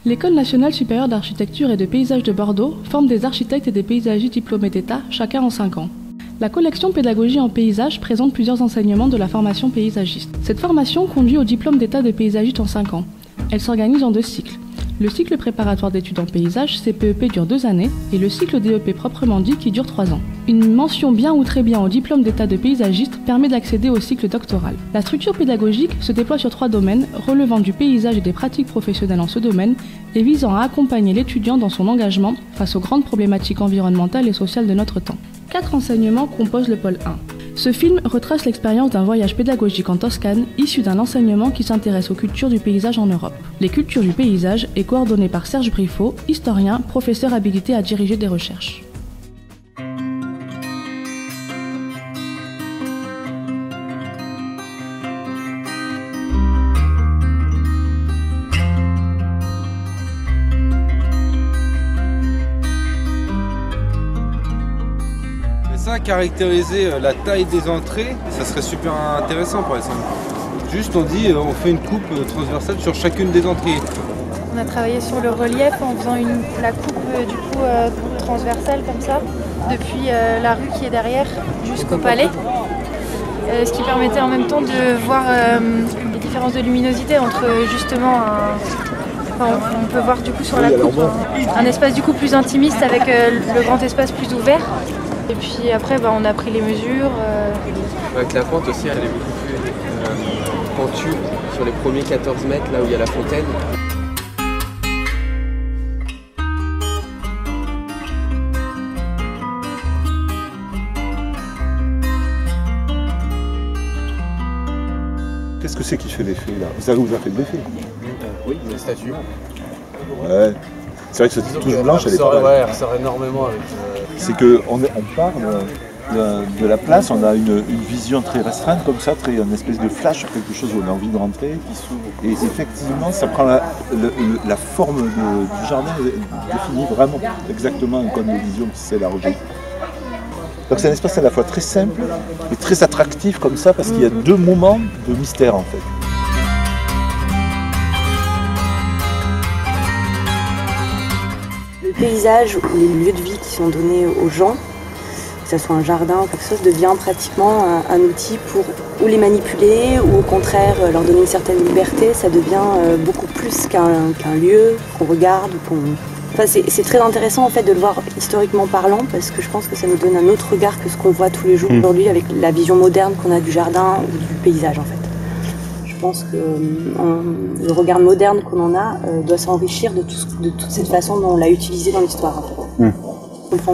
L'École nationale supérieure d'architecture et de paysage de Bordeaux forme des architectes et des paysagistes diplômés d'État, chacun en 5 ans. La collection Pédagogie en paysage présente plusieurs enseignements de la formation paysagiste. Cette formation conduit au diplôme d'État de paysagiste en 5 ans. Elle s'organise en 2 cycles. Le cycle préparatoire d'études en paysage, CPEP, dure 2 années, et le cycle DEP proprement dit qui dure 3 ans. Une mention bien ou très bien au diplôme d'état de paysagiste permet d'accéder au cycle doctoral. La structure pédagogique se déploie sur 3 domaines, relevant du paysage et des pratiques professionnelles en ce domaine, et visant à accompagner l'étudiant dans son engagement face aux grandes problématiques environnementales et sociales de notre temps. 4 enseignements composent le pôle 1. Ce film retrace l'expérience d'un voyage pédagogique en Toscane, issu d'un enseignement qui s'intéresse aux cultures du paysage en Europe. Les cultures du paysage est coordonné par Serge Briffaut, historien, professeur habilité à diriger des recherches. Ça, caractériser la taille des entrées, ça serait super intéressant par exemple. Juste on dit, on fait une coupe transversale sur chacune des entrées. On a travaillé sur le relief en faisant la coupe transversale comme ça, depuis la rue qui est derrière jusqu'au palais. Ce qui permettait en même temps de voir les différences de luminosité entre justement on peut voir du coup sur la coupe un espace du coup plus intimiste avec le grand espace plus ouvert. Et puis après, on a pris les mesures. Avec la pente aussi, elle est beaucoup plus pentue sur les premiers 14 mètres, là où il y a la fontaine. Qu'est-ce que c'est qui fait l'effet là? Ça vous a fait de l'effet? Oui, la statue. Ouais. C'est vrai que cette touche blanche, elle est pas mal. Ouais, elle ressort énormément avec... C'est qu'on parle de la place, on a une vision très restreinte comme ça, une espèce de flash, quelque chose où on a envie de rentrer. Et effectivement, ça prend la forme du jardin, définit vraiment exactement un code de vision qui c'est la regie. Donc c'est un espace à la fois très simple et très attractif comme ça, parce qu'il y a 2 moments de mystère en fait. Le paysage ou les lieux de vie qui sont donnés aux gens, que ce soit un jardin ou quelque chose, devient pratiquement un outil pour ou les manipuler ou au contraire leur donner une certaine liberté. Ça devient beaucoup plus qu'un lieu qu'on regarde. Enfin, c'est très intéressant en fait de le voir historiquement parlant, parce que je pense que ça nous donne un autre regard que ce qu'on voit tous les jours aujourd'hui avec la vision moderne qu'on a du jardin ou du paysage en fait. Je pense que le regard moderne qu'on en a doit s'enrichir de toute cette façon dont on l'a utilisé dans l'histoire. En fait.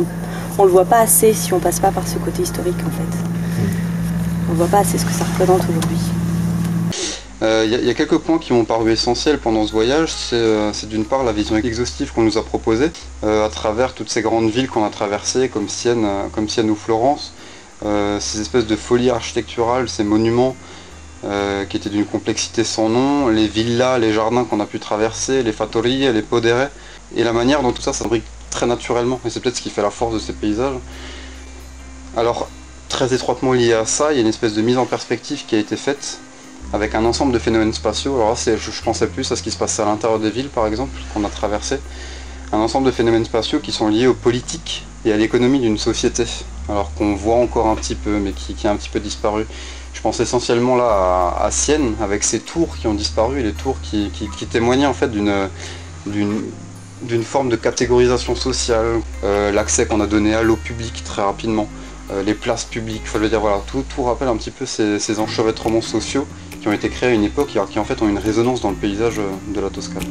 On le voit pas assez si on passe pas par ce côté historique en fait. On voit pas assez ce que ça représente aujourd'hui. Il y a quelques points qui m'ont paru essentiels pendant ce voyage. C'est d'une part la vision exhaustive qu'on nous a proposée à travers toutes ces grandes villes qu'on a traversées, comme Sienne ou Florence. Ces espèces de folies architecturales, ces monuments qui étaient d'une complexité sans nom, les villas, les jardins qu'on a pu traverser, les fattorie, les podere, et la manière dont tout ça s'imbrique très naturellement. Et c'est peut-être ce qui fait la force de ces paysages. Alors, très étroitement lié à ça, il y a une espèce de mise en perspective qui a été faite avec un ensemble de phénomènes spatiaux. Alors là, je pensais plus à ce qui se passait à l'intérieur des villes, par exemple, qu'on a traversé. Un ensemble de phénomènes spatiaux qui sont liés aux politiques et à l'économie d'une société, alors qu'on voit encore un petit peu, mais qui a un petit peu disparu. Je pense essentiellement là à Sienne, avec ces tours qui ont disparu, et les tours qui témoignaient en fait d'une forme de catégorisation sociale, l'accès qu'on a donné à l'eau publique très rapidement, les places publiques, je veux dire, voilà, tout rappelle un petit peu ces enchevêtrements sociaux qui ont été créés à une époque et qui en fait ont une résonance dans le paysage de la Toscane.